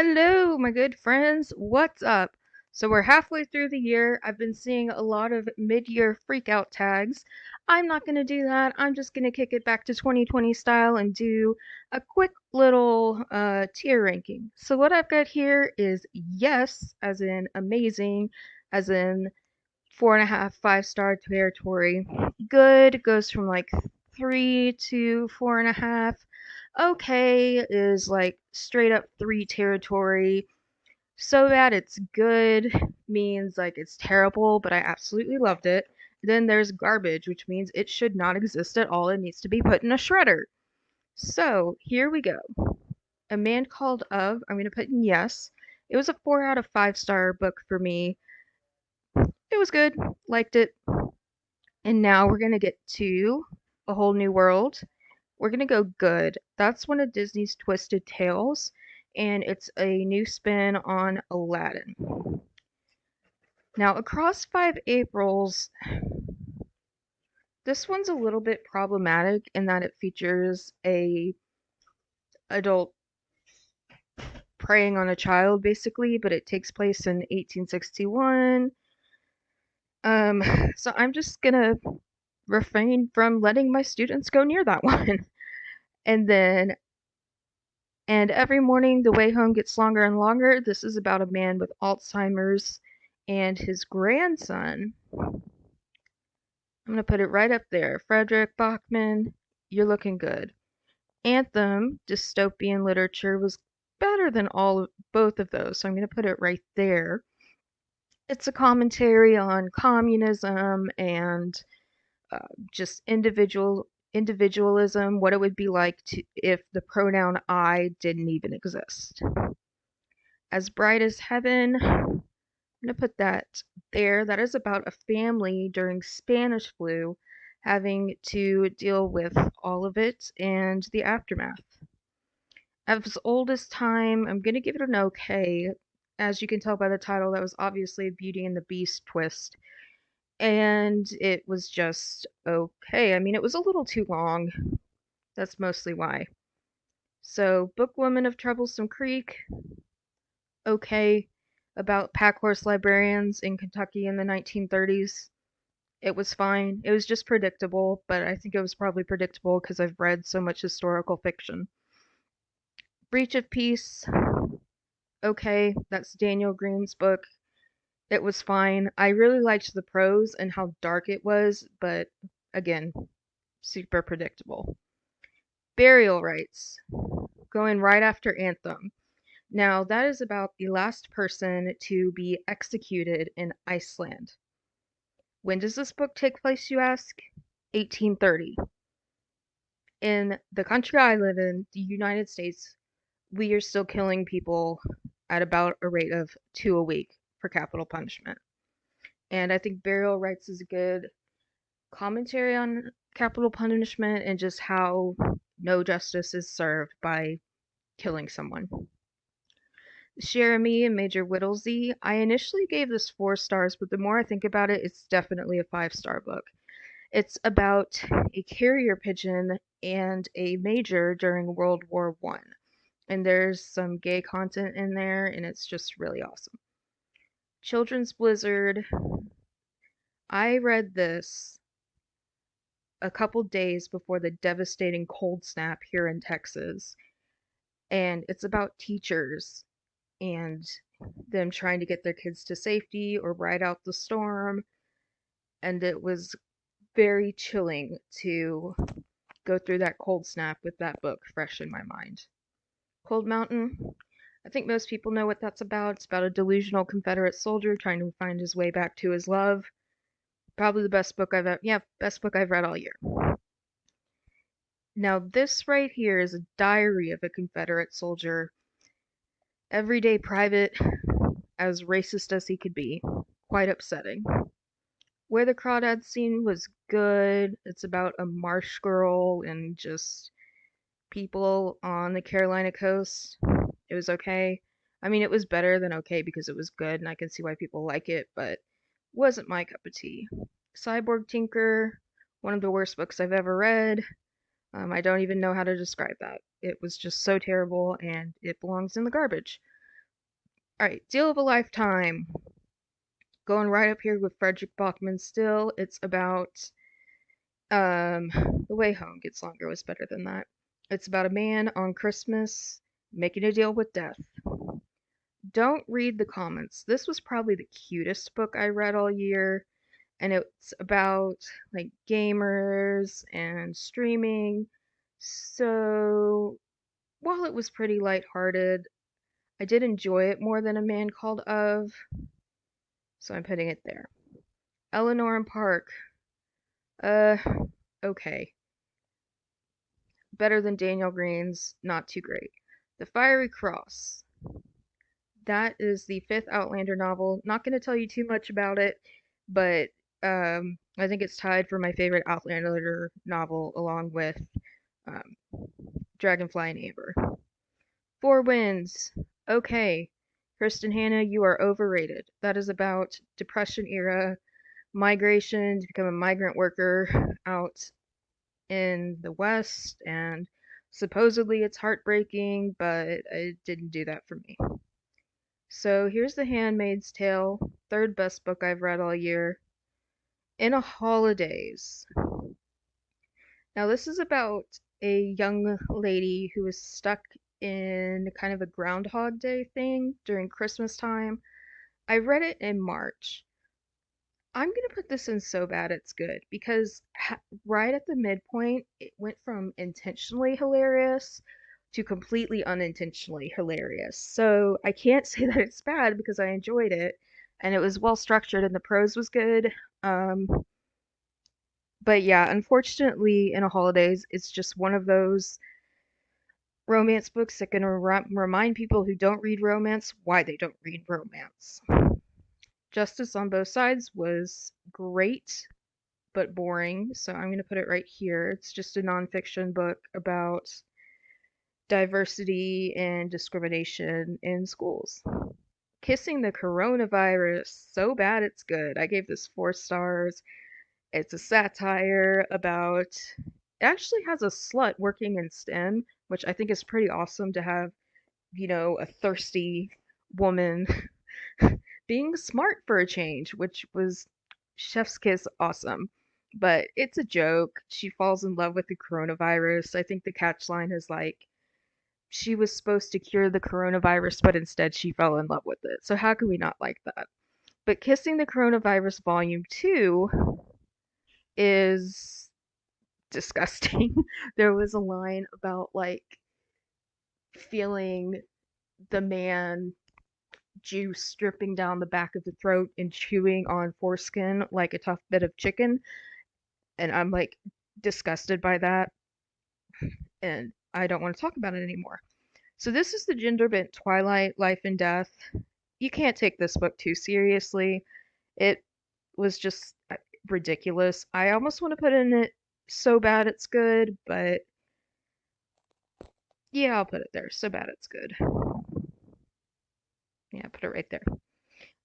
Hello, my good friends. What's up? So we're halfway through the year. I've been seeing a lot of mid-year freakout tags. I'm not going to do that. I'm just going to kick it back to 2020 style and do a quick little tier ranking. So what I've got here is yes, as in amazing, as in 4.5, 5-star territory. Good goes from like 3 to 4.5. Okay is like straight up 3 territory. So bad it's good means like it's terrible, but I absolutely loved it. Then there's garbage, which means it should not exist at all. It needs to be put in a shredder. So here we go. A Man Called Of, I'm going to put in yes. It was a 4 out of 5-star book for me. It was good, liked it. And now we're going to get to A Whole New World. We're going to go good. That's one of Disney's Twisted Tales, and it's a new spin on Aladdin. Now, Across Five Aprils, this one's a little bit problematic in that it features a adult preying on a child, basically, but it takes place in 1861. Um, so I'm just gonna refrain from letting my students go near that one. And then And every morning the way home gets longer and longer. This is about a man with Alzheimer's and his grandson. I'm going to put it right up there. Frederick Bachman, you're looking good. Anthem, dystopian literature, was better than both of those, so I'm going to put it right there. It's a commentary on communism and just individualism, what it would be like if the pronoun I didn't even exist. As Bright as Heaven, I'm gonna put that there. That is about a family during Spanish flu having to deal with all of it and the aftermath. As Old as Time, I'm gonna give it an okay. As you can tell by the title, that was obviously a Beauty and the Beast twist. And it was just okay. I mean, it was a little too long. That's mostly why. So, Bookwoman of Troublesome Creek, okay. About pack horse librarians in Kentucky in the 1930s. It was fine. It was just predictable, but I think it was probably predictable because I've read so much historical fiction. Breach of Peace, okay. That's Daniel Green's book. It was fine. I really liked the prose and how dark it was, but again, super predictable. Burial Rites, going right after Anthem. Now, that is about the last person to be executed in Iceland. When does this book take place, you ask? 1830. In the country I live in, the United States, we are still killing people at about a rate of 2 a week for capital punishment. And I think Burial Rites is a good commentary on capital punishment and just how no justice is served by killing someone. Jeremy and Major Whittlesey. I initially gave this 4 stars, but the more I think about it, it's definitely a 5-star book. It's about a carrier pigeon and a major during World War One, and there's some gay content in there, and it's just really awesome. Children's Blizzard. I read this a couple days before the devastating cold snap here in Texas, and it's about teachers and them trying to get their kids to safety or ride out the storm, and it was very chilling to go through that cold snap with that book fresh in my mind. Cold Mountain, I think most people know what that's about. It's about a delusional Confederate soldier trying to find his way back to his love. Probably the best book I've read all year. Now this right here is a diary of a Confederate soldier, everyday private, as racist as he could be. Quite upsetting. Where the Crawdads Scene was good. It's about a marsh girl and just people on the Carolina coast. It was okay. I mean, it was better than okay because it was good, and I can see why people like it, but wasn't my cup of tea. Cyborg Tinker, one of the worst books I've ever read. I don't even know how to describe that. It was just so terrible, and it belongs in the garbage. Alright, Deal of a Lifetime. Going right up here with Frederick Bachman still. It's about The Way Home Gets Longer was better than that. It's about a man on Christmas making a deal with death. Don't read the comments. This was probably the cutest book I read all year, and it's about like gamers and streaming. So while it was pretty lighthearted, I did enjoy it more than A Man Called Of, so I'm putting it there. Eleanor and Park, uh, okay. Better than Daniel Green's, not too great. The Fiery Cross. That is the fifth Outlander novel. Not going to tell you too much about it, but I think it's tied for my favorite Outlander novel along with um, Dragonfly and Amber. Four Winds. Okay. Kristen Hanna, you are overrated. That is about Depression era migration to become a migrant worker out in the West, and supposedly it's heartbreaking, but it didn't do that for me. So here's The Handmaid's Tale, third best book I've read all year. In a Holidays. Now, this is about a young lady who is stuck in kind of a Groundhog Day thing during Christmas time. I read it in March. I'm gonna put this in so bad it's good because right at the midpoint, it went from intentionally hilarious to completely unintentionally hilarious. So I can't say that it's bad because I enjoyed it and it was well structured and the prose was good. Um, but yeah, unfortunately, In a Holidays, it's just one of those romance books that can remind people who don't read romance why they don't read romance. Justice on Both Sides was great, but boring, so I'm going to put it right here. It's just a nonfiction book about diversity and discrimination in schools. Kissing the Coronavirus, so bad it's good. I gave this 4 stars. It's a satire about, it actually has a slut working in STEM, which I think is pretty awesome to have, a thirsty woman being smart for a change, which was chef's kiss awesome. But it's a joke. She falls in love with the coronavirus. I think the catchline is like she was supposed to cure the coronavirus, but instead she fell in love with it. So how can we not like that? But Kissing the Coronavirus Volume 2 is disgusting. There was a line about like feeling the man juice dripping down the back of the throat and chewing on foreskin like a tough bit of chicken. And I'm like disgusted by that. And I don't want to talk about it anymore. So, this is the gender bent Twilight Life and Death. You can't take this book too seriously. It was just ridiculous. I almost want to put in it so bad it's good, but yeah, I'll put it there. So bad it's good. Yeah, put it right there.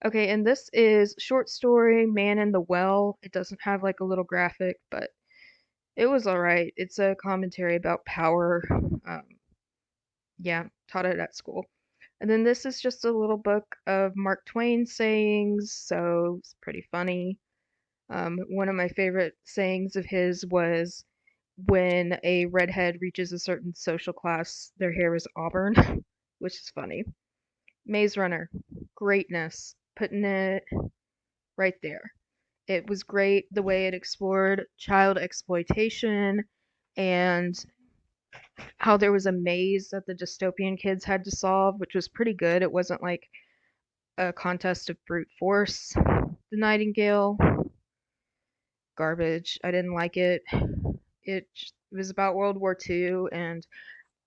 Okay, and this is short story Man in the Well. It doesn't have like a little graphic, but it was alright. It's a commentary about power. Yeah, taught it at school. And then this is just a little book of Mark Twain sayings, so it's pretty funny. One of my favorite sayings of his was when a redhead reaches a certain social class, their hair is auburn, which is funny. Maze Runner, greatness, putting it right there. It was great the way it explored child exploitation and how there was a maze that the dystopian kids had to solve, which was pretty good. It wasn't like a contest of brute force. The Nightingale, garbage. I didn't like it. It was about World War II, and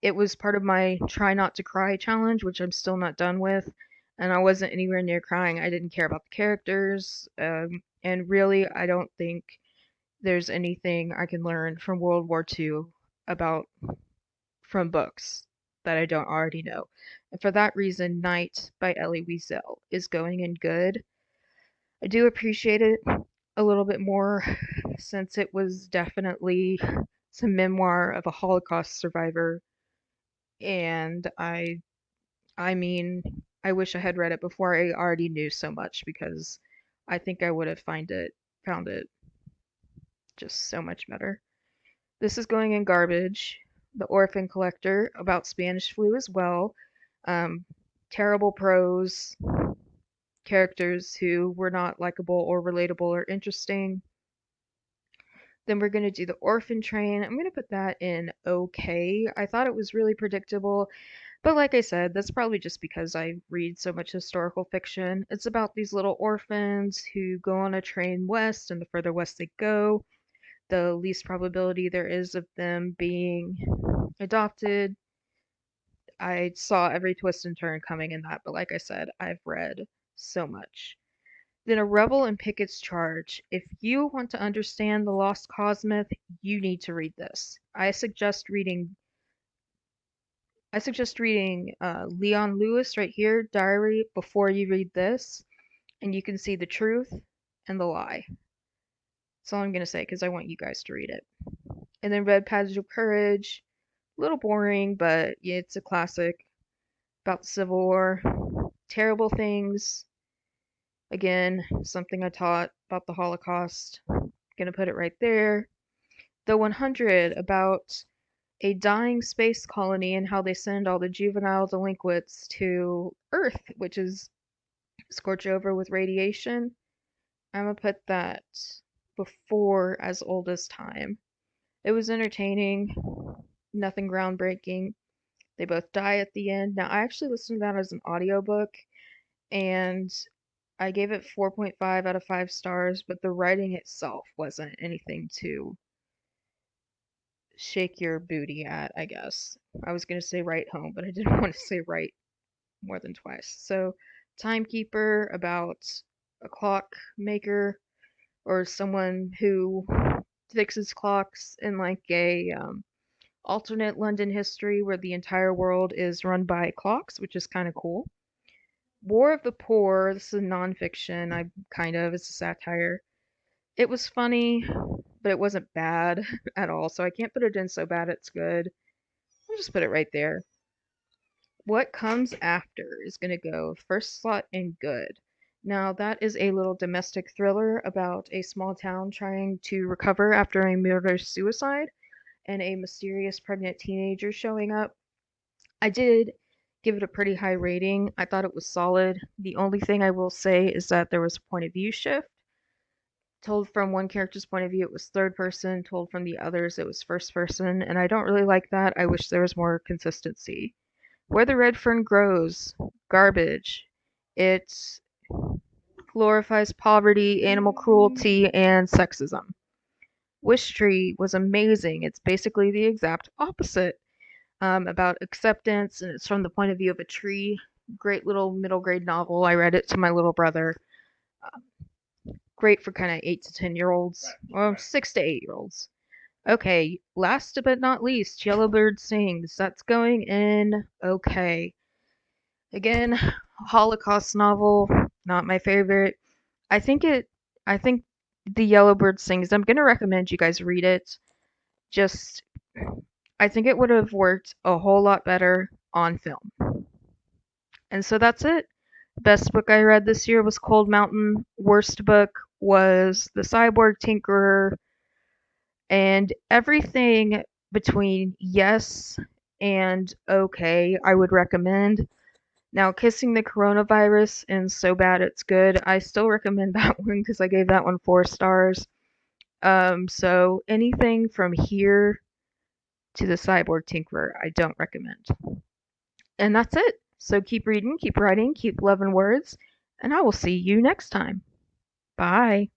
it was part of my try not to cry challenge, which I'm still not done with. And I wasn't anywhere near crying. I didn't care about the characters. And really, I don't think there's anything I can learn from World War II about from books that I don't already know. And for that reason, Night by Elie Wiesel is going in good. I do appreciate it a little bit more since it was definitely some memoir of a Holocaust survivor. And I mean, I wish I had read it before I already knew so much, because I think I would have found it just so much better. This is going in garbage. The Orphan Collector, about Spanish flu as well. Um, Terrible prose, characters who were not likable or relatable or interesting. Then we're going to do The Orphan Train. I'm going to put that in okay. I thought it was really predictable, but like I said, that's probably just because I read so much historical fiction. It's about these little orphans who go on a train west, and the further west they go, the least probability there is of them being adopted. I saw every twist and turn coming in that, but like I said, I've read so much. Then A Rebel in Pickett's Charge. If you want to understand the Lost Cause myth, you need to read this. I suggest reading Leon Lewis right here, Diary, before you read this, and you can see the truth and the lie. That's all I'm gonna say, because I want you guys to read it. And then Red Patch of Courage. A little boring, but yeah, it's a classic about the Civil War. Terrible Things. Again, something I taught about the Holocaust. Gonna put it right there. The 100, about a dying space colony and how they send all the juvenile delinquents to Earth, which is scorched over with radiation. I'm gonna put that before As Old as Time. It was entertaining, nothing groundbreaking. They both die at the end. Now, I actually listened to that as an audiobook, and I gave it 4.5 out of 5 stars, but the writing itself wasn't anything to shake your booty at, I guess. I was going to say write home, but I didn't want to say write more than twice. So, Timekeeper, about a clock maker or someone who fixes clocks in like a alternate London history where the entire world is run by clocks, which is kind of cool. War of the Poor, this is nonfiction, it's a satire. It was funny, but it wasn't bad at all, so I can't put it in so bad it's good. I'll just put it right there. What Comes After is going to go first slot in good. Now, that is a little domestic thriller about a small town trying to recover after a murder-suicide and a mysterious pregnant teenager showing up. I did give it a pretty high rating. I thought it was solid. The only thing I will say is that there was a point of view shift. Told from one character's point of view, it was third person. Told from the others, it was first person. And I don't really like that. I wish there was more consistency. Where the Red Fern Grows, garbage. It glorifies poverty, animal cruelty, and sexism. Wish Tree was amazing. It's basically the exact opposite, about acceptance, and it's from the point of view of a tree. Great little middle grade novel. I read it to my little brother. Great for kind of 8 to 10-year-olds, or 6 to 8-year-olds. Okay, last but not least, Yellowbird Sings. That's going in okay. Again, Holocaust novel, not my favorite. I think it. I think the Yellowbird Sings. I'm gonna recommend you guys read it. Just, I think it would have worked a whole lot better on film. And so that's it. Best book I read this year was Cold Mountain. Worst book was The Cyborg Tinkerer. And everything between yes and okay, I would recommend. Now, Kissing the Coronavirus and So Bad It's Good, I still recommend that one because I gave that one 4 stars. So anything from here to The Cyborg Tinkerer, I don't recommend. And that's it. So keep reading, keep writing, keep loving words, and I will see you next time. Bye.